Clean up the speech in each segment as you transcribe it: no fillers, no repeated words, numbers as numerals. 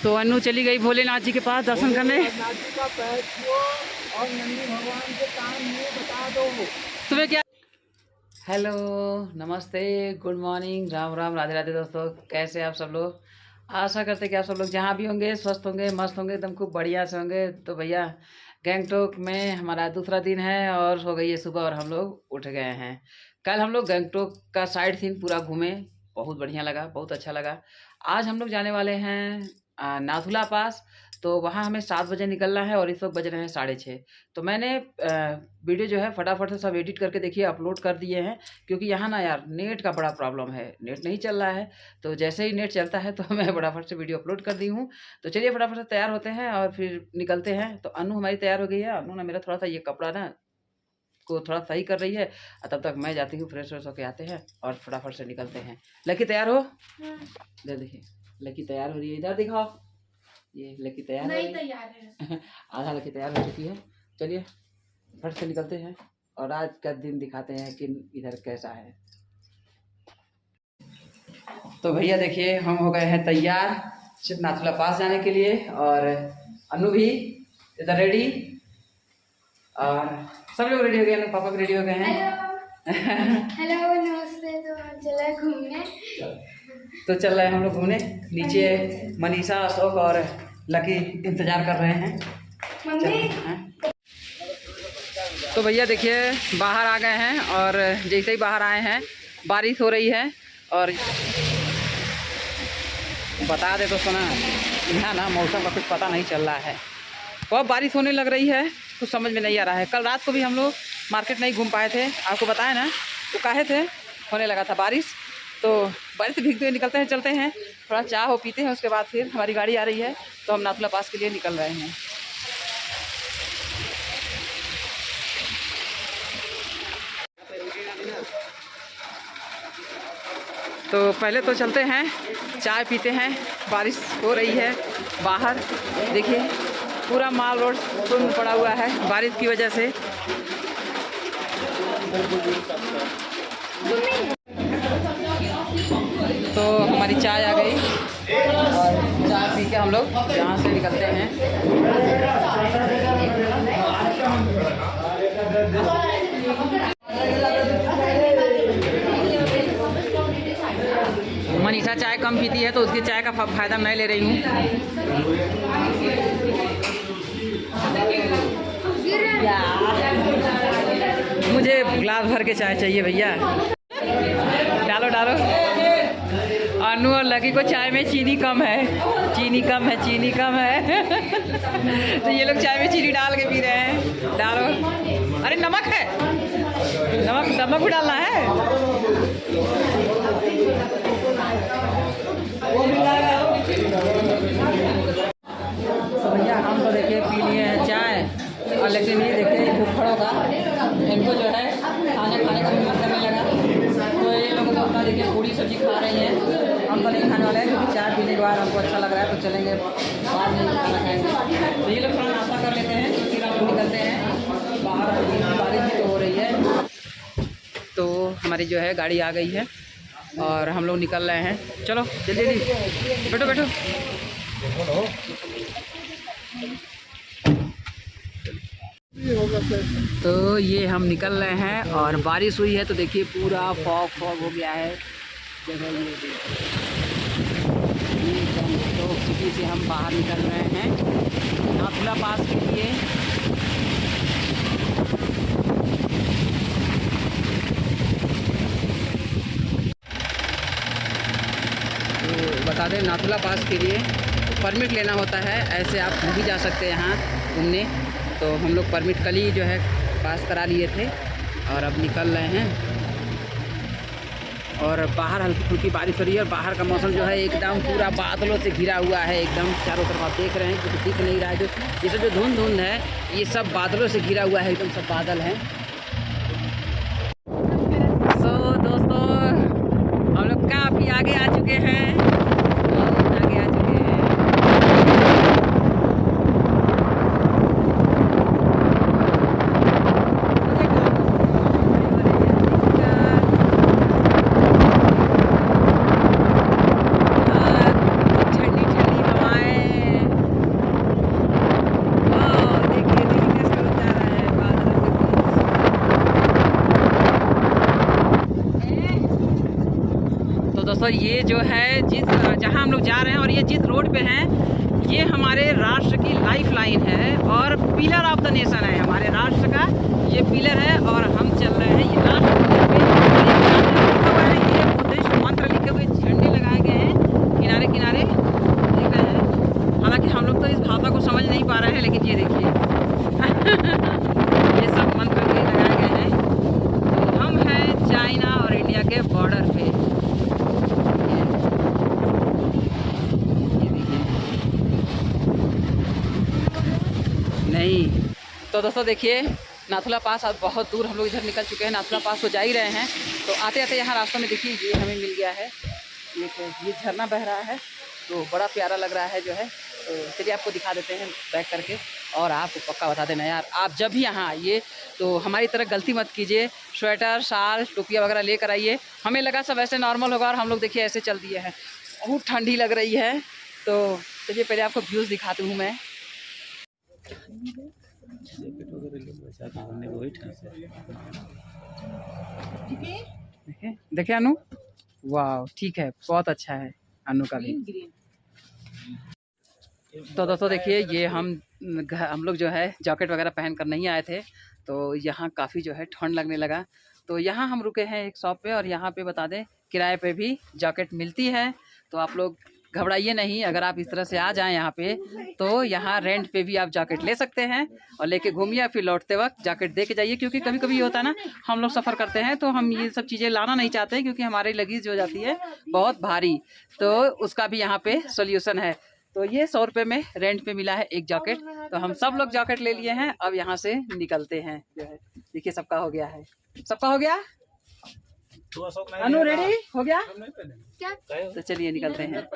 तो अनु चली गई भोलेनाथ जी के पास दर्शन करने। और नंदी भगवान के काम में बता दो तुम्हें क्या। हेलो, नमस्ते, गुड मॉर्निंग, राम राम, राधे राधे दोस्तों। कैसे आप सब लोग? आशा करते कि आप सब लोग जहाँ भी होंगे स्वस्थ होंगे, मस्त होंगे, एकदम खूब बढ़िया से होंगे। तो भैया गैंगटोक में हमारा दूसरा दिन है और हो गई है सुबह और हम लोग उठ गए हैं। कल हम लोग गैंगटोक का साइड सीन पूरा घूमे, बहुत बढ़िया लगा, बहुत अच्छा लगा। आज हम लोग जाने वाले हैं नाथुला पास। तो वहाँ हमें 7 बजे निकलना है और इस वक्त बज रहे हैं 6:30। तो मैंने वीडियो जो है फटाफट से सब एडिट करके देखिए अपलोड कर दिए हैं, क्योंकि यहाँ ना यार नेट का बड़ा प्रॉब्लम है, नेट नहीं चल रहा है। तो जैसे ही नेट चलता है तो मैं फटाफट से वीडियो अपलोड कर दी हूँ। तो चलिए फटाफट से तैयार होते हैं और फिर निकलते हैं। तो अनु हमारी तैयार हो गई है। अनु ना मेरा थोड़ा सा ये कपड़ा ना को थोड़ा सही कर रही है, तब तक मैं जाती हूँ, फ्रेश व्रेश होके आते हैं और फटाफट से निकलते हैं। लकी तैयार हो? इधर देखिए, लकी तैयार हो रही है, इधर दिखाओ। ये लकी तैयार नहीं तैयार है आधा लकी तैयार हो चुकी है। चलिए फट से निकलते हैं और आज का दिन दिखाते हैं कि इधर कैसा है। तो भैया देखिए हम हो गए हैं तैयार नाथुला पास जाने के लिए, और अनु भी इधर रेडी, और सब लोग रेडी हो गए। पापा भी रेडी हो गए हैं। हेलो नमस्ते। तो हम चले घूमने। तो चल रहे हैं हम लोग घूमने। नीचे मनीषा, अशोक और लकी इंतजार कर रहे हैं। तो भैया देखिए बाहर आ गए हैं, और जैसे ही बाहर आए हैं बारिश हो रही है। और बता दे तो सुना, यहाँ ना मौसम का कुछ पता नहीं चल रहा है, बहुत बारिश होने लग रही है, कुछ समझ में नहीं आ रहा है। कल रात को भी हम लोग मार्केट नहीं घूम पाए थे, आपको बताया ना, तो काहे थे होने लगा था बारिश। तो बारिश से भीगते हुए निकलते हैं, चलते हैं, थोड़ा चाय हो पीते हैं, उसके बाद फिर हमारी गाड़ी आ रही है। तो हम नाथुला पास के लिए निकल रहे हैं। तो पहले तो चलते हैं, चाय पीते हैं। बारिश हो रही है बाहर, देखिए पूरा माल रोड सुन्न पड़ा हुआ है बारिश की वजह से। तो हमारी चाय आ गई और चाय पी के हम लोग यहाँ से निकलते हैं। मनीषा चाय कम पीती है तो उसकी चाय का फायदा मैं ले रही हूँ। मुझे गिलास भर के चाय चाहिए भैया। डालो डालो। अनु और लकी को चाय में चीनी कम है, चीनी कम है, चीनी कम है। तो ये लोग चाय में चीनी डाल के पी रहे हैं। डालो। अरे नमक है, नमक नमक भी डालना है। तो भैया हम तो देखिए पी लिए हैं चाय, और लेकिन ये देखिए फुफड़ों का, इनको जो है खाने का मन करने लगा। तो ये लोग अपना देखिए पूरी सब्जी खा रही हैं, हम तो नहीं खाने वाले हैं, क्योंकि चाय पीने के बाद हमको अच्छा लग रहा है। तो चलेंगे बाद में खाना खाएंगे। तो ये लोग थोड़ा नाश्ता कर लेते हैं, फिर हम निकलते हैं बाहर। बारिश भी तो हो रही है। तो हमारी जो है गाड़ी आ गई है और हम लोग निकल रहे हैं। चलो जल्दी जल्दी बैठो बैठो। तो ये हम निकल रहे हैं और बारिश हुई है, तो देखिए पूरा फॉग फॉग हो गया है जगह। ये तो सिटी से हम बाहर निकल रहे हैं नाथुला पास के लिए। तो बता दें नाथुला पास के लिए परमिट लेना होता है, ऐसे आप नहीं जा सकते यहाँ घूमने। तो हम लोग परमिट कल ही जो है पास करा लिए थे और अब निकल रहे हैं। और बाहर हल्की फुल्की बारिश हो रही है, और बाहर का मौसम जो है एकदम पूरा बादलों से घिरा हुआ है, एकदम चारों तरफ आप देख रहे हैं, कुछ दिख नहीं रहा है। जो ये सब जो धुंध धुंध है, ये सब बादलों से घिरा हुआ है, एकदम सब बादल हैं। सो दोस्तों हम लोग काफ़ी आगे आ चुके हैं, आगे आ चुके हैं। दोस्तों ये जो है जहाँ हम लोग जा रहे हैं और ये जिस रोड पे हैं ये हमारे राष्ट्र की लाइफ लाइन है और पिलर ऑफ द नेशन है, हमारे राष्ट्र का ये पिलर है। और हम चल रहे हैं ये लास्ट ये बुद्धिस्ट मंत्र लिखे हुए झंडे लगाए गए हैं किनारे किनारे, देख रहे हैं। हालांकि हम लोग तो इस भाषा को समझ नहीं पा रहे हैं, लेकिन ये देखिए ये सब मंत्र भी लगाए गए हैं। तो हम हैं चाइना और इंडिया के बॉर्डर पे, नहीं। तो दोस्तों देखिए नाथुला पास अब बहुत दूर हम लोग इधर निकल चुके हैं, नाथुला पास तो जा ही रहे हैं। तो आते आते यहाँ रास्ते में देखिए ये हमें मिल गया है, ये झरना बह रहा है, तो बड़ा प्यारा लग रहा है जो है। तो चलिए आपको दिखा देते हैं बैक करके, और आपको पक्का बता देना यार, आप जब भी यहाँ आइए तो हमारी तरह गलती मत कीजिए, स्वेटर शाल टोपिया वगैरह लेकर आइए। हमें लगा सब ऐसे नॉर्मल होगा और हम लोग देखिए ऐसे चल दिए हैं, बहुत ठंडी लग रही है। तो चलिए पहले आपको व्यूज़ दिखाती हूँ मैं। देखिए अनु, वाह ठीक है, बहुत अच्छा है अनु का भी। तो दोस्तों देखिए ये हम लोग जो है जैकेट वगैरह पहन कर नहीं आए थे, तो यहाँ काफ़ी जो है ठंड लगने लगा। तो यहाँ हम रुके हैं एक शॉप पे, और यहाँ पे बता दें किराए पे भी जैकेट मिलती है। तो आप लोग घबराइए नहीं, अगर आप इस तरह से आ जाएं यहाँ पे तो यहाँ रेंट पे भी आप जैकेट ले सकते हैं और लेके घूमिए, फिर लौटते वक्त जैकेट दे के जाइए। क्योंकि कभी कभी ये होता है ना, हम लोग सफ़र करते हैं तो हम ये सब चीज़ें लाना नहीं चाहते क्योंकि हमारी लगेज हो जाती है बहुत भारी, तो उसका भी यहाँ पे सोल्यूशन है। तो ये 100 रुपये में रेंट पे मिला है एक जैकेट, तो हम सब लोग जैकेट ले लिए हैं। अब यहाँ से निकलते हैं जो है, देखिए सबका हो गया है, सबका हो गया। अनु रेडी हो गया क्या? तो चलिए निकलते हैं।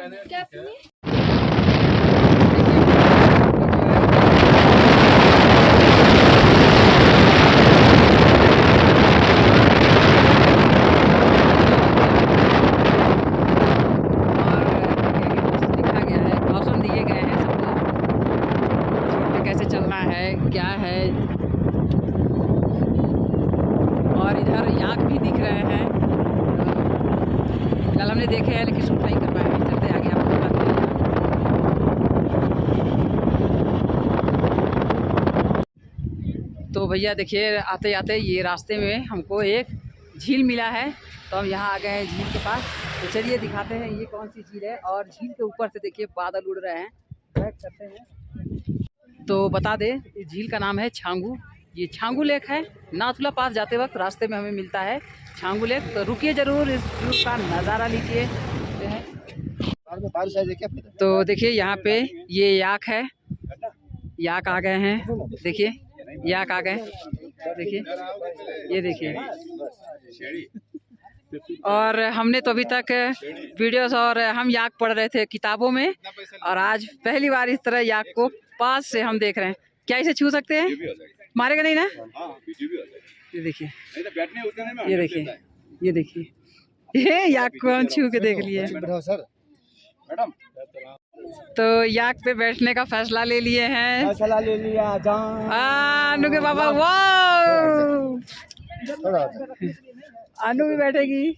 क्या है, और इधर याक भी दिख रहे हैं, कल हमने देखे हैं लेकिन शूट नहीं कर पाए, चलते आगे आपको दिखाते हैं। तो भैया देखिए आते आते ये रास्ते में हमको एक झील मिला है, तो हम यहाँ आ गए हैं झील के पास। तो चलिए दिखाते हैं ये कौन सी झील है, और झील के ऊपर से देखिए बादल उड़ रहे हैं, बैक करते हैं। तो बता दें इस झील का नाम है छांगू, ये छांगू लेक है। नाथुला पास जाते वक्त रास्ते में हमें मिलता है छांगू लेक, तो रुकिए ज़रूर, इस व्यू का नज़ारा लीजिए। तो देखिए यहाँ पे ये याक है, याक आ गए हैं, देखिए याक आ गए, देखिए ये देखिए। और हमने तो अभी तक वीडियोस और हम याक पढ़ रहे थे किताबों में, और आज पहली बार इस तरह याक को पास से हम देख रहे हैं। क्या इसे छू सकते हैं? मारेगा नहीं ना? ये देखिए, ये देखिए, ये देखिए, ये याक को हम छू के देख लिए। तो याक पे बैठने का फैसला ले लिए हैं, फैसला ले लिया अनु के बाबा। वाह, अनु भी बैठेगी।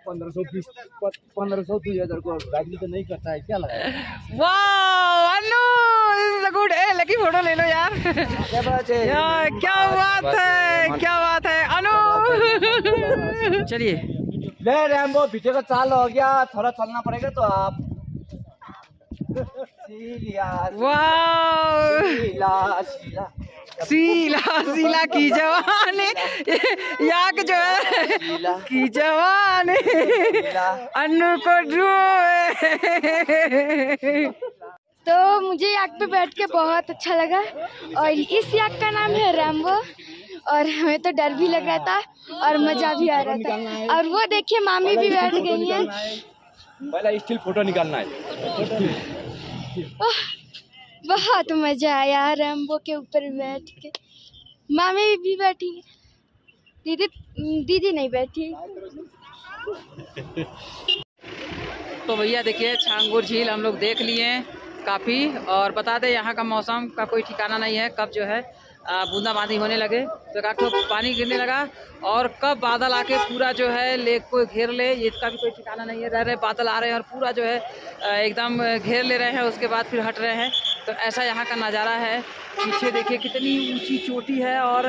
1500-2000 को गाड़ी तो नहीं करता है, क्या लगा? वाह अनु, गुड। लकी फोटो ले लो यार, क्या बात है, यार क्या बात है, क्या बात है अनु। चलिए ले रैम्बो, पीछे का चाल हो गया, थोड़ा चलना पड़ेगा तो आप। वाह, सीला सीला की जवानी, याक जो है की जवानी अनु को डूबे। तो मुझे याक पे बैठ के बहुत अच्छा लगा, और इस याक का नाम है रैम्बो, और हमें तो डर भी लग रहा था और मज़ा भी आ रहा था। और वो देखिए मामी भी बैठ गई हैं। पहले स्टिल फोटो निकालना है। बहुत मज़ा आया रैम्बो के ऊपर बैठ के। मामी भी बैठी, दीदी नहीं बैठी। तो भैया देखिए छांगू झील हम लोग देख लिए काफ़ी, और बता दें यहाँ का मौसम का कोई ठिकाना नहीं है, कब जो है बूंदाबांदी होने लगे तो एक ठो पानी गिरने लगा, और कब बादल आके पूरा जो है लेक को घेर ले, इसका भी कोई ठिकाना नहीं है। रह रहे बादल आ रहे हैं और पूरा जो है एकदम घेर ले रहे हैं, उसके बाद फिर हट रहे हैं। तो ऐसा यहाँ का नज़ारा है। पीछे देखिए कितनी ऊंची चोटी है और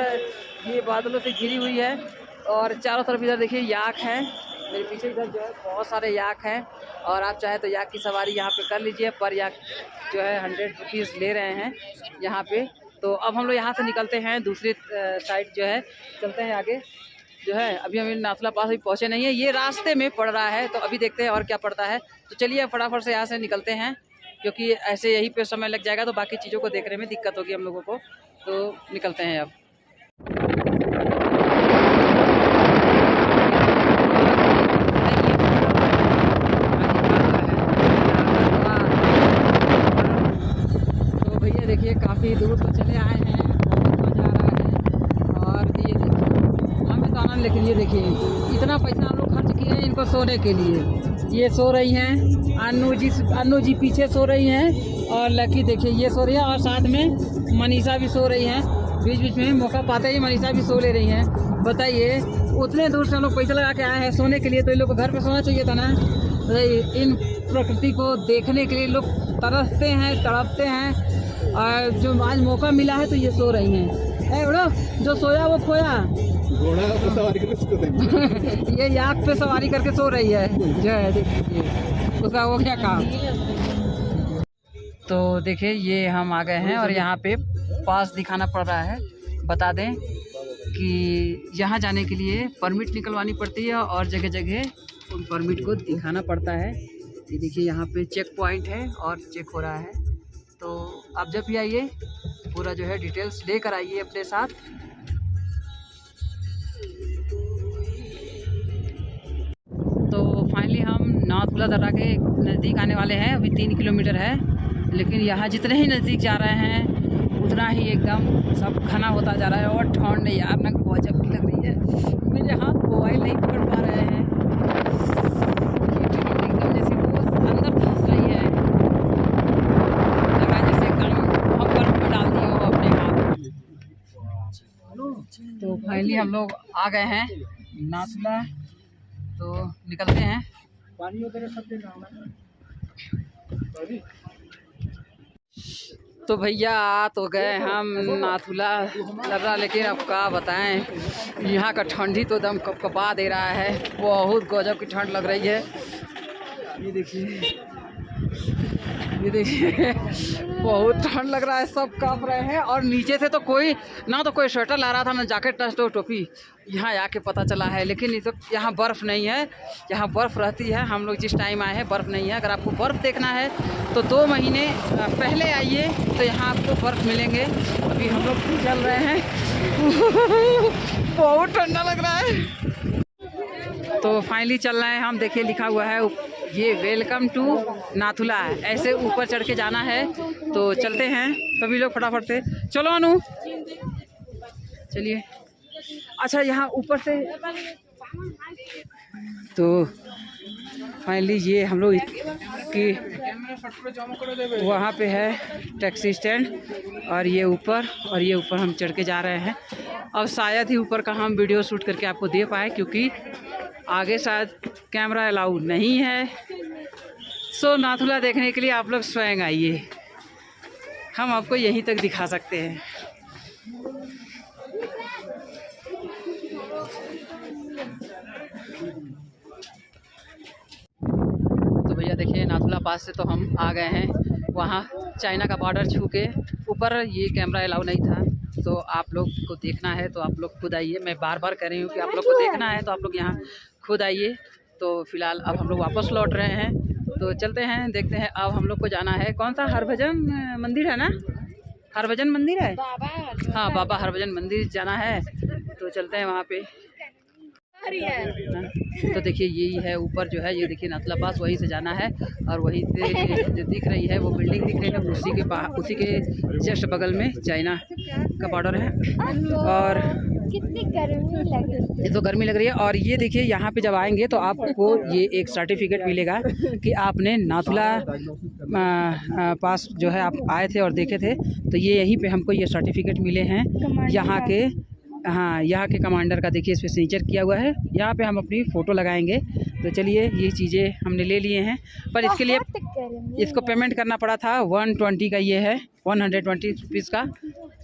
ये बादलों से घिरी हुई है, और चारों तरफ इधर देखिए याक है। मेरे पीछे इधर जो है बहुत सारे याक हैं, और आप चाहे तो याक की सवारी यहाँ पे कर लीजिए। पर याक जो है 100 रुपीज़ ले रहे हैं यहाँ पे। तो अब हम लोग यहाँ से निकलते हैं, दूसरी साइड जो है चलते हैं आगे जो है। अभी हम नाथुला पास अभी पहुँचे नहीं है, ये रास्ते में पड़ रहा है, तो अभी देखते हैं और क्या पड़ता है। तो चलिए फटाफट से यहाँ से निकलते हैं, क्योंकि ऐसे यहीं पे समय लग जाएगा तो बाकी चीज़ों को देखने में दिक्कत होगी हम लोगों को। तो निकलते हैं अब। तो भैया देखिए काफ़ी दूर तो चले आए हैं, बहुत मज़ा आ रहा है। और ये देखिए हमें तो आनंद, लेकिन ये देखिए इतना पैसा हम लोग खर्च किए हैं इनको सोने के लिए। ये सो रही हैं, अन्नू जी पीछे सो रही हैं, और लकी देखिए ये सो रही है, और साथ में मनीषा भी सो रही हैं। बीच बीच में मौका पाते ही मनीषा भी सो ले रही हैं। बताइए उतने दूर से हम लोग पैसा लगा के आए हैं सोने के लिए, तो इन लोग को घर पे सोना चाहिए था ना। इन प्रकृति को देखने के लिए लोग तरसते हैं, तड़पते हैं, और जो आज मौका मिला है तो ये सो रही हैं। बड़ो जो सोया वो खोया। घोड़ा पे सवारी करके सो रही ये याक पे सवारी करके सो रही है जो है, देखिए उसका वो क्या काम। तो देखिए ये हम आ गए हैं, और यहाँ पे पास दिखाना पड़ रहा है। बता दें कि यहाँ जाने के लिए परमिट निकलवानी पड़ती है, और जगह जगह उन परमिट को दिखाना पड़ता है। ये देखिए यहाँ पे चेक पॉइंट है और चेक हो रहा है। तो आप जब भी आइए पूरा जो है डिटेल्स लेकर आइए अपने साथ। तो फाइनली हम नाथुला दर्रा के नज़दीक आने वाले हैं। अभी 3 किलोमीटर है, लेकिन यहाँ जितने ही नज़दीक जा रहे हैं उतना ही एकदम सब घना होता जा रहा है। और ठंड यार ना बहुत जबकि लग रही है, मेरे हाथ मोबाइल नहीं पकड़ पा रहे हैं। एकदम जैसे वो अंदर फंस रही है, लगा जैसे एकदम हम बर्फ में डाल दिए हो अपने हाथ। तो फाइनली हम लोग आ गए हैं नाथुला, तो निकलते हैं। पानी वगैरह सब देना तो भैया आ तो गए हम नाथुला दर्रा, लेकिन अब क्या बताएं, यहाँ का ठंडी तो दम कपकपा दे रहा है। बहुत गजब की ठंड लग रही है। ये देखिए बहुत ठंड लग रहा है, सब कांप रहे हैं। और नीचे से तो कोई ना तो कोई स्वेटर ला रहा था, ना जैकेट, ना तो टोपी। यहाँ आके पता चला है, लेकिन ये तो यहाँ बर्फ़ नहीं है। यहाँ बर्फ़ रहती है, हम लोग जिस टाइम आए हैं बर्फ़ नहीं है। अगर आपको बर्फ़ देखना है तो 2 महीने पहले आइए, तो यहाँ आपको बर्फ़ मिलेंगे। अभी हम लोग चल रहे हैं बहुत ठंडा लग रहा है। तो फाइनली चल रहे हैं हम। देखिए लिखा हुआ है ये वेलकम टू नाथुला, ऐसे ऊपर चढ़ के जाना है। तो चलते हैं सभी लोग फटाफट से। चलो अनु, चलिए। अच्छा यहाँ ऊपर से तो फाइनली ये हम लोग की वहाँ पे है टैक्सी स्टैंड, और ये ऊपर हम चढ़ के जा रहे हैं। अब शायद ही ऊपर का हम वीडियो शूट करके आपको दे पाए, क्योंकि आगे शायद कैमरा अलाउ नहीं है। सो नाथुला देखने के लिए आप लोग स्वयं आइए, हम आपको यहीं तक दिखा सकते हैं। तो भैया देखिए नाथुला पास से तो हम आ गए हैं, वहाँ चाइना का बॉर्डर छू के ऊपर ये कैमरा अलाउ नहीं था। तो आप लोग को देखना है तो आप लोग खुद आइए। मैं बार बार कह रही हूँ कि आप लोग को देखना है तो आप लोग यहाँ खुद आइए। तो फिलहाल अब हम लोग वापस लौट रहे हैं, तो चलते हैं, देखते हैं। अब हम लोग को जाना है, कौन सा हरभजन मंदिर है ना, हरभजन मंदिर है, हाँ बाबा हरभजन मंदिर जाना है। तो चलते हैं वहाँ पे। तो देखिए यही है ऊपर जो है, ये देखिए नाथुला पास, वहीं से जाना है। और वहीं से जो दिख रही है वो बिल्डिंग दिख रही है, उसी के जस्ट बगल में चाइना का बॉर्डर है। और कितनी गर्मी लग रही है। ये तो गर्मी लग रही है। और ये देखिए यहाँ पे जब आएंगे तो आपको ये एक सर्टिफिकेट मिलेगा कि आपने नाथुला पास जो है आप आए थे और देखे थे, तो ये यहीं पे हमको ये सर्टिफिकेट मिले हैं यहाँ के। हाँ, यहाँ के कमांडर का देखिए इस पर सिग्नेचर किया हुआ है। यहाँ पे हम अपनी फ़ोटो लगाएंगे। तो चलिए ये चीज़ें हमने ले लिए हैं, पर इसके लिए इसको पेमेंट करना पड़ा था 120 का, ये है 120 रुपीज़ का।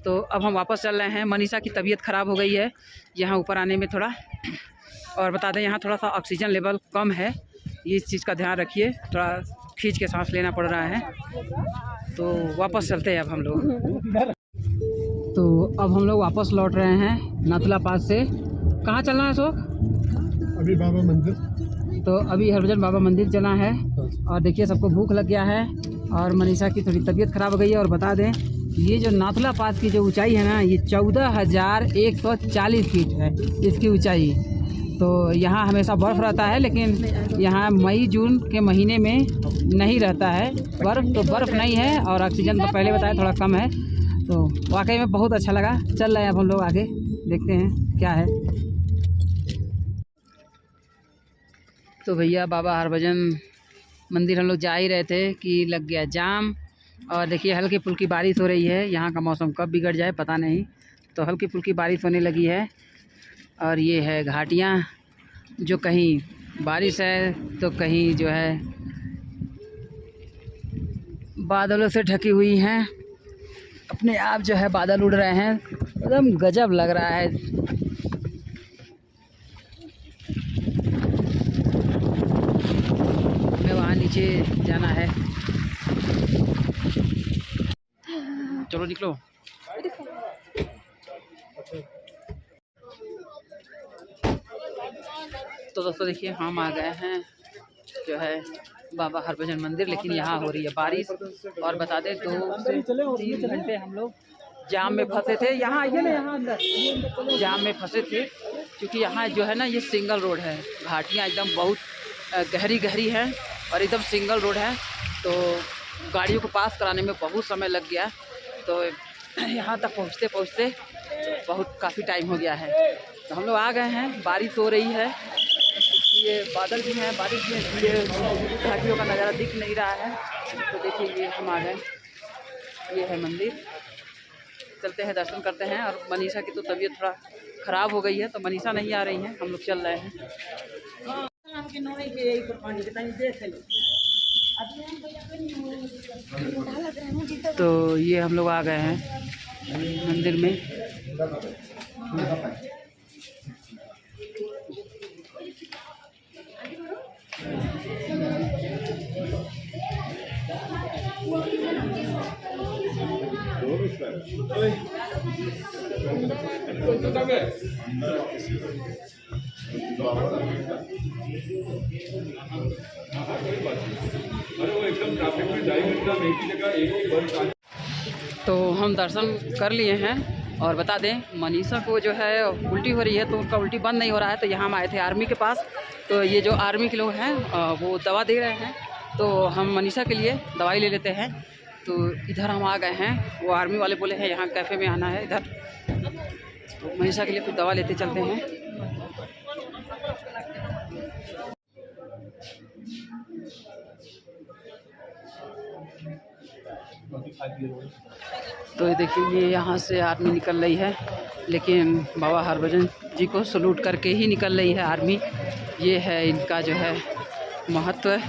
तो अब हम वापस चल रहे हैं। मनीषा की तबीयत ख़राब हो गई है यहाँ ऊपर आने में थोड़ा। और बता दें यहाँ थोड़ा सा ऑक्सीजन लेवल कम है, ये इस चीज़ का ध्यान रखिए, थोड़ा खींच के सांस लेना पड़ रहा है। तो वापस चलते हैं अब हम लोग। तो अब हम लोग वापस लौट रहे हैं नाथुला पास से। कहाँ चलना है अशोक? अभी बाबा मंदिर। तो अभी हरभजन बाबा मंदिर चलना है। और देखिए सबको भूख लग गया है और मनीषा की थोड़ी तबीयत ख़राब हो गई है। और बता दें ये जो नाथुला पास की जो ऊंचाई है ना, ये 14,140 फीट है इसकी ऊंचाई। तो यहाँ हमेशा बर्फ़ रहता है, लेकिन यहाँ मई जून के महीने में नहीं रहता है बर्फ़। तो बर्फ़ नहीं है और ऑक्सीजन तो पहले बताया थोड़ा कम है। तो वाकई में बहुत अच्छा लगा। चल रहे हैं अब हम लोग आगे, देखते हैं क्या है। तो भैया बाबा हरभजन मंदिर हम लोग जा ही रहे थे कि लग गया जाम। और देखिए हल्की फुल्की बारिश हो रही है। यहाँ का मौसम कब बिगड़ जाए पता नहीं। तो हल्की फुल्की बारिश होने लगी है। और ये है घाटियाँ, जो कहीं बारिश है तो कहीं जो है बादलों से ढकी हुई हैं। अपने आप जो है बादल उड़ रहे हैं, एकदम गजब लग रहा है। हमें वहाँ नीचे जाना है। चलो निकलो। तो दोस्तों देखिए हम आ गए हैं जो है बाबा हरभजन मंदिर, लेकिन यहाँ हो रही है बारिश। और बता दें 2 से 3 घंटे हम लोग जाम में फंसे थे। यहाँ आइए ना, यहाँ अंदर जाम में फंसे थे क्योंकि यहाँ जो है ना ये सिंगल रोड है। घाटियाँ एकदम बहुत गहरी गहरी हैं और एकदम सिंगल रोड है। तो गाड़ियों को पास कराने में बहुत समय लग गया। तो यहाँ तक पहुँचते पहुँचते बहुत काफ़ी टाइम हो गया है। तो हम लोग आ गए हैं। बारिश हो रही है, ये बादल भी हैं, बारिश में ये घाटियों का नज़ारा दिख नहीं रहा है। तो देखिए ये हम आ गए, ये है मंदिर। चलते हैं दर्शन करते हैं। और मनीषा की तो तबीयत थोड़ा ख़राब हो गई है, तो मनीषा नहीं आ रही हैं, हम लोग चल रहे हैं। तो ये हम लोग आ गए हैं मंदिर में। तो हम दर्शन कर लिए हैं। और बता दें मनीषा को जो है उल्टी हो रही है, तो उनका उल्टी बंद नहीं हो रहा है। तो यहाँ हम आए थे आर्मी के पास। तो ये जो आर्मी के लोग हैं वो दवा दे रहे हैं, तो हम मनीषा के लिए दवाई ले लेते हैं। तो इधर हम आ गए हैं। वो आर्मी वाले बोले हैं यहाँ कैफ़े में आना है इधर। तो मनीषा के लिए कुछ दवा लेते चलते हैं। तो ये देखिए ये यहाँ से आर्मी निकल रही है, लेकिन बाबा हरभजन जी को सलूट करके ही निकल रही है आर्मी। ये है इनका जो है महत्व।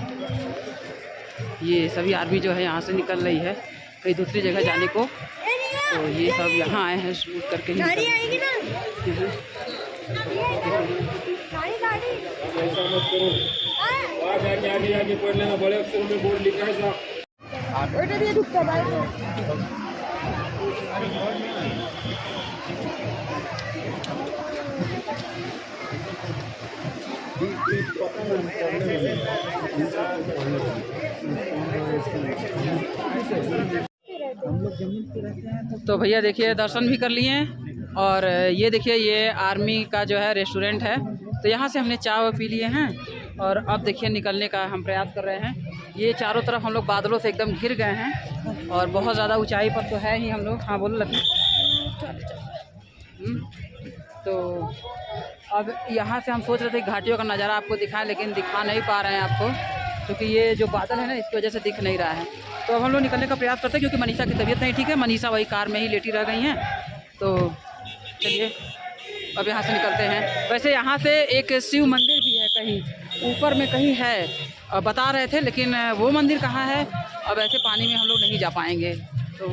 ये सभी आर्मी जो है यहाँ से निकल रही है कहीं दूसरी जगह जाने को। तो ये सब यहाँ आए हैं सलूट करके ही तो भैया देखिए दर्शन भी कर लिए हैं। और ये देखिए ये आर्मी का जो है रेस्टोरेंट है। तो यहाँ से हमने चाय पी लिए हैं और अब देखिए निकलने का हम प्रयास कर रहे हैं। ये चारों तरफ हम लोग बादलों से एकदम घिर गए हैं और बहुत ज़्यादा ऊंचाई पर तो है ही हम लोग। हाँ बोलो लक्ष्मी। तो अब यहाँ से हम सोच रहे थे घाटियों का नज़ारा आपको दिखाएं, लेकिन दिखा नहीं पा रहे हैं आपको, क्योंकि ये जो बादल है ना इसकी वजह से दिख नहीं रहा है। तो अब हम लोग निकलने का प्रयास करते हैं, क्योंकि मनीषा की तबीयत नहीं ठीक है। मनीषा वही कार में ही लेटी रह गई हैं। तो चलिए अब यहाँ से निकलते हैं। वैसे यहाँ से एक शिव मंदिर भी है, कहीं ऊपर में कहीं है, बता रहे थे, लेकिन वो मंदिर कहाँ है अब ऐसे पानी में हम लोग नहीं जा पाएंगे। तो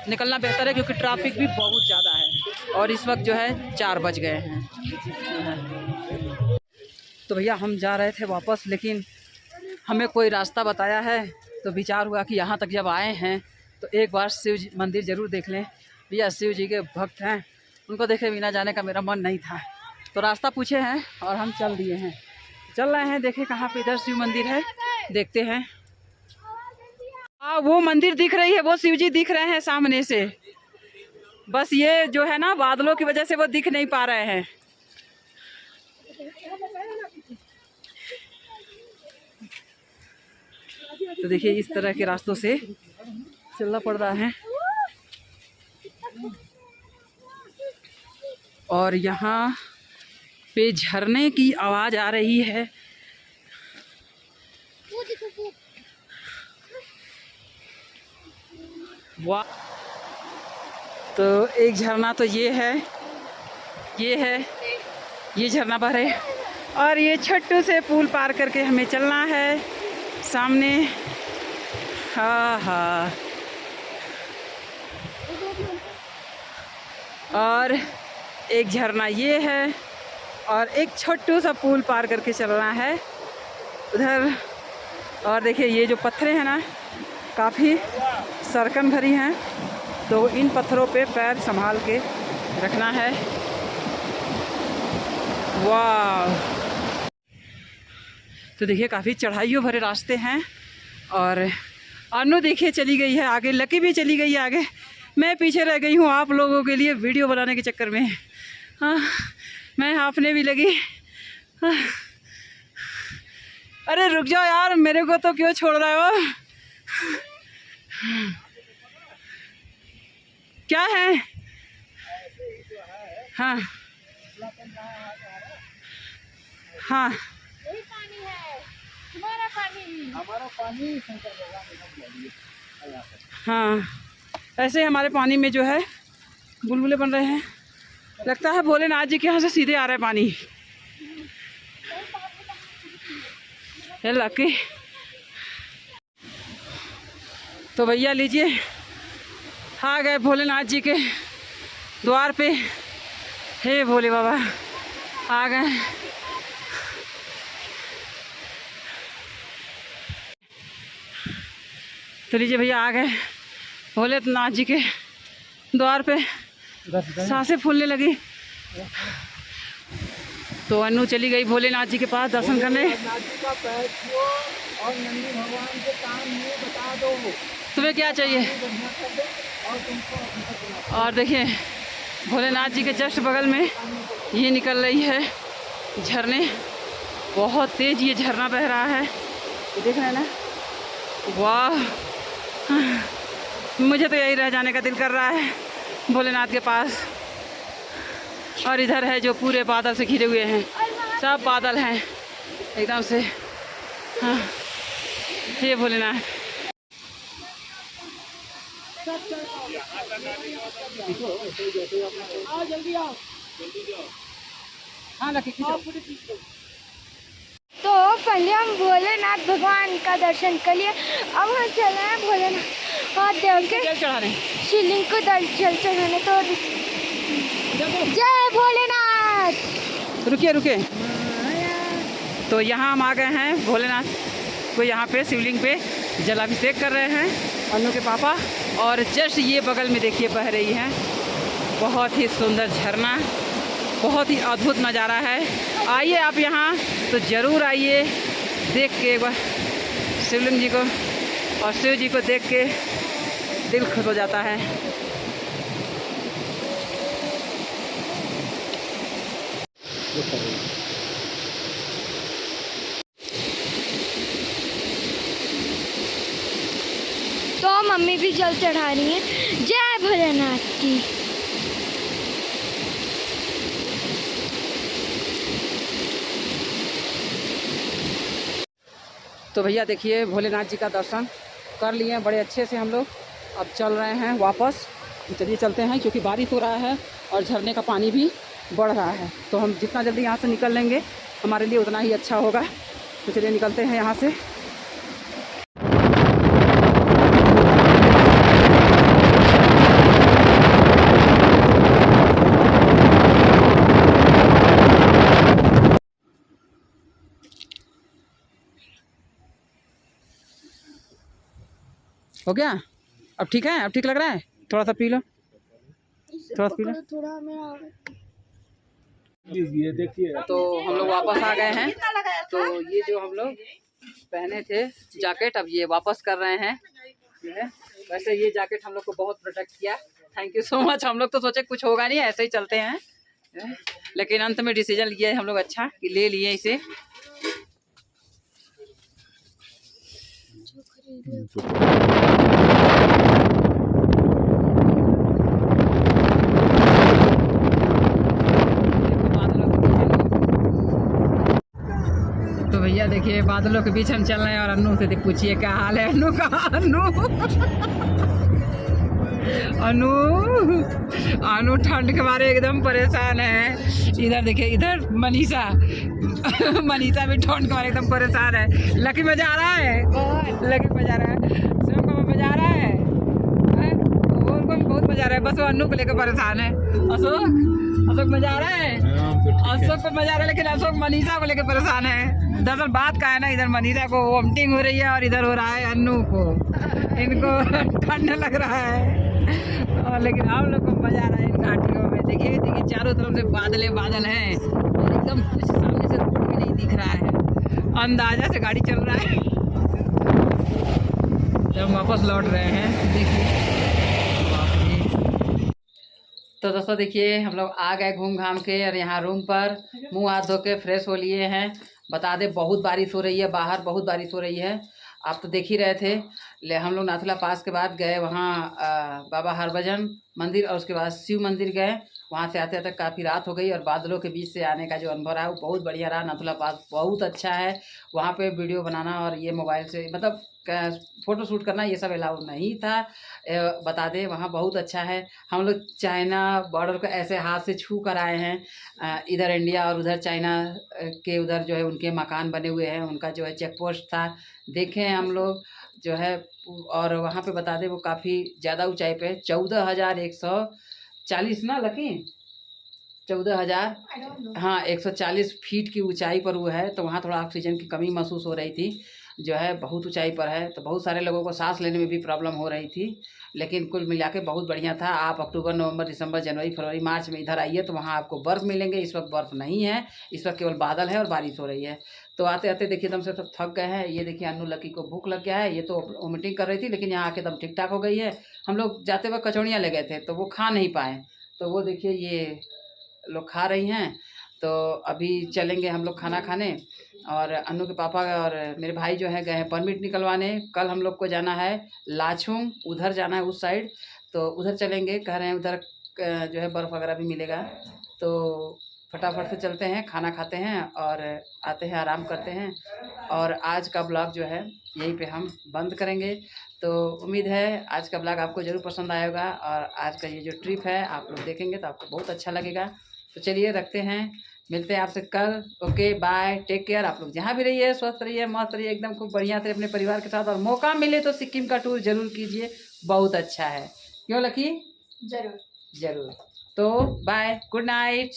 निकलना बेहतर है, क्योंकि ट्रैफिक भी बहुत ज़्यादा है और इस वक्त जो है 4 बज गए हैं। तो भैया हम जा रहे थे वापस, लेकिन हमें कोई रास्ता बताया है, तो विचार हुआ कि यहाँ तक जब आए हैं तो एक बार शिव जी मंदिर ज़रूर देख लें। भैया शिव जी के भक्त हैं, उनको देखे बिना जाने का मेरा मन नहीं था। तो रास्ता पूछे हैं और हम चल दिए हैं, चल रहे हैं। देखें कहाँ पे इधर शिव मंदिर है, देखते हैं। हाँ वो मंदिर दिख रही है, वो शिव जी दिख रहे हैं सामने से, बस ये जो है ना बादलों की वजह से वो दिख नहीं पा रहे हैं। तो देखिए इस तरह के रास्तों से चलना पड़ रहा है। और यहाँ पे झरने की आवाज़ आ रही है। वाह, तो एक झरना तो ये है, ये झरना पर है। और ये छोटू से पुल पार करके हमें चलना है सामने। हाँ हाँ, और एक झरना ये है और एक छोटू सा पुल पार करके चलना है उधर। और देखिए ये जो पत्थरें हैं ना काफ़ी सरकन भरी हैं, तो इन पत्थरों पे पैर संभाल के रखना है। वाह, तो देखिए काफ़ी चढ़ाइयों भरे रास्ते हैं। और अनु देखिए चली गई है आगे, लकी भी चली गई है आगे, मैं पीछे रह गई हूँ आप लोगों के लिए वीडियो बनाने के चक्कर में। हाँ, मैं हाफने भी लगी। हाँ। अरे रुक जाओ यार, मेरे को तो क्यों छोड़ रहे हो? क्या है? हाँ हाँ, हमारा पानी हाँ, ऐसे हमारे पानी में जो है बुलबुले बन रहे हैं। लगता है भोलेनाथ जी के यहाँ से सीधे आ रहा है पानी। ये लकी, तो भैया लीजिए आ गए भोलेनाथ जी के द्वार पे। हे भोले बाबा आ गए। तो लीजिए भैया आ गए भोलेनाथ जी के द्वार पे। सांसें फूलने लगी। तो अनु चली गई भोलेनाथ जी के पास दर्शन करने। और नंदी भगवान के काम में बता दो तुम्हें क्या चाहिए। और देखिए भोलेनाथ जी के जस्ट बगल में ये निकल रही है झरने, बहुत तेज ये झरना बह रहा है, ये देख रहे हैं ना। वाह, मुझे तो यही रह जाने का दिल कर रहा है भोलेनाथ के पास। और इधर है जो पूरे बादल से घिरे हुए हैं, सब बादल हैं एकदम से। हाँ, ये भोलेनाथ। हाँ तो पहले हम भोलेनाथ भगवान का दर्शन कर लिए, अब हम चल रहे हैं भोलेनाथ और देव के जल चढ़ा रहे हैं, शिवलिंग को जल चढ़ाने। तो जय भोलेनाथ। रुकिए रुकिए। तो यहाँ हम आ गए हैं भोलेनाथ को, यहाँ पे शिवलिंग पे जलाभिषेक कर रहे हैं अनु के पापा। और जस्ट ये बगल में देखिए बह रही है बहुत ही सुंदर झरना, बहुत ही अद्भुत नज़ारा है। आइए आप यहाँ तो ज़रूर आइए, देख के एक बार शिवलिंग जी को और शिव जी को देख के दिल खुश हो जाता है। तो मम्मी भी जल चढ़ा रही हैं। जय भोलेनाथ की। तो भैया देखिए भोलेनाथ जी का दर्शन कर लिए बड़े अच्छे से हम लोग। अब चल रहे हैं वापस। चलिए चलते हैं, क्योंकि बारिश हो रहा है और झरने का पानी भी बढ़ रहा है, तो हम जितना जल्दी यहाँ से निकल लेंगे हमारे लिए उतना ही अच्छा होगा। तो चलिए निकलते हैं यहाँ से। हो गया? अब ठीक है? अब ठीक लग रहा है? थोड़ा सा पी लो, थोड़ा सा पी लो। ये देखिए, तो हम लोग वापस आ गए हैं। तो ये जो हम लोग पहने थे जैकेट, अब ये वापस कर रहे हैं। ये है। वैसे ये जैकेट हम लोग को बहुत प्रोटेक्ट किया, थैंक यू सो मच। हम लोग तो सोचे कुछ होगा नहीं, ऐसे ही चलते हैं, लेकिन अंत में डिसीजन लिए हम लोग अच्छा कि ले लिए इसे। तो भैया देखिए बादलों के बीच हम चल रहे हैं और अन्नू से पूछिए क्या हाल है अन्नू का। अन्नू अनु ठंड के मारे एकदम परेशान है। इधर देखिए, इधर मनीषा मनीषा भी ठंड के मारे एकदम परेशान है। लकी मजा आ रहा है, लकी मजा आ रहा है, स्वयं को मजा आ रहा है, वो उनको भी बहुत मजा आ रहा है, बस वो अन्नू को लेकर परेशान है। अशोक मजा आ रहा है, अशोक को मजा आ रहा है, लेकिन अशोक मनीषा को लेकर परेशान है। दरअसल बात का है ना, इधर मनीषा को वोमिटिंग हो रही है और इधर हो रहा है अन्नू को, इनको ठंड लग रहा है। और लेकिन हम लोग को मजा आ रहा है इन घाटियों में। देखिए देखिए चारों तरफ से बादल बादल हैं और एकदम कुछ सामने से रोड भी नहीं दिख रहा है, अंदाजा से गाड़ी चल रहा है। जब हम वापस लौट रहे हैं देखिए। तो दोस्तों देखिए हम लोग आ गए घूम घाम के और यहाँ रूम पर मुंह हाथ धो के फ्रेश हो लिए हैं। बता दें बहुत बारिश हो रही है, बाहर बहुत बारिश हो रही है, आप तो देख ही रहे थे। हम लोग नाथुला पास के बाद गए वहाँ बाबा हरभजन मंदिर और उसके बाद शिव मंदिर गए। वहाँ से आते आते काफ़ी रात हो गई और बादलों के बीच से आने का जो अनुभव रहा वो बहुत बढ़िया रहा। नाथुला पास बहुत अच्छा है, वहाँ पे वीडियो बनाना और ये मोबाइल से मतलब फ़ोटो शूट करना ये सब अलाउ नहीं था। बता दें वहाँ बहुत अच्छा है। हम लोग चाइना बॉर्डर को ऐसे हाथ से छू कर आए हैं। इधर इंडिया और उधर चाइना के उधर जो है उनके मकान बने हुए हैं, उनका जो है चेक पोस्ट था, देखे हैं हम लोग जो है। और वहाँ पे बता दें वो काफ़ी ज़्यादा ऊंचाई पे 14,140 ना लकी 14,000 हाँ 140 फीट की ऊंचाई पर वो है। तो वहाँ थोड़ा ऑक्सीजन की कमी महसूस हो रही थी, जो है बहुत ऊंचाई पर है, तो बहुत सारे लोगों को सांस लेने में भी प्रॉब्लम हो रही थी। लेकिन कुल मिला के बहुत बढ़िया था। आप अक्टूबर नवंबर दिसंबर जनवरी फरवरी मार्च में इधर आइए तो वहाँ आपको बर्फ़ मिलेंगे। इस वक्त बर्फ़ नहीं है, इस वक्त केवल बादल है और बारिश हो रही है। तो आते आते देखिए एकदम से सब थक गए हैं। ये देखिए अन्नू लकी को भूख लग गया है, ये तो वोमिटिंग कर रही थी, लेकिन यहाँ आके एकदम ठीक ठाक हो गई है। हम लोग जाते वक्त कचौड़ियाँ ले गए थे तो वो खा नहीं पाए, तो वो देखिए ये लोग खा रही हैं। तो अभी चलेंगे हम लोग खाना खाने। और अन्नू के पापा और मेरे भाई जो है गए हैं परमिट निकलवाने। कल हम लोग को जाना है लाचुंग, उधर जाना है उस साइड, तो उधर चलेंगे। कह रहे हैं उधर जो है बर्फ़ वगैरह भी मिलेगा। तो फटाफट से चलते हैं, खाना खाते हैं और आते हैं, आराम करते हैं। और आज का ब्लॉग जो है यहीं पे हम बंद करेंगे। तो उम्मीद है आज का ब्लॉग आपको ज़रूर पसंद आएगा और आज का ये जो ट्रिप है आप लोग देखेंगे तो आपको बहुत अच्छा लगेगा। तो चलिए रखते हैं, मिलते हैं आपसे कल। Okay bye, take care. आप लोग जहाँ भी रहिए स्वस्थ रहिए, मस्त रहिए, एकदम खूब बढ़िया से अपने परिवार के साथ। और मौका मिले तो सिक्किम का टूर जरूर कीजिए, बहुत अच्छा है। क्यों लकी? जरूर जरूर। तो बाय, गुड नाइट।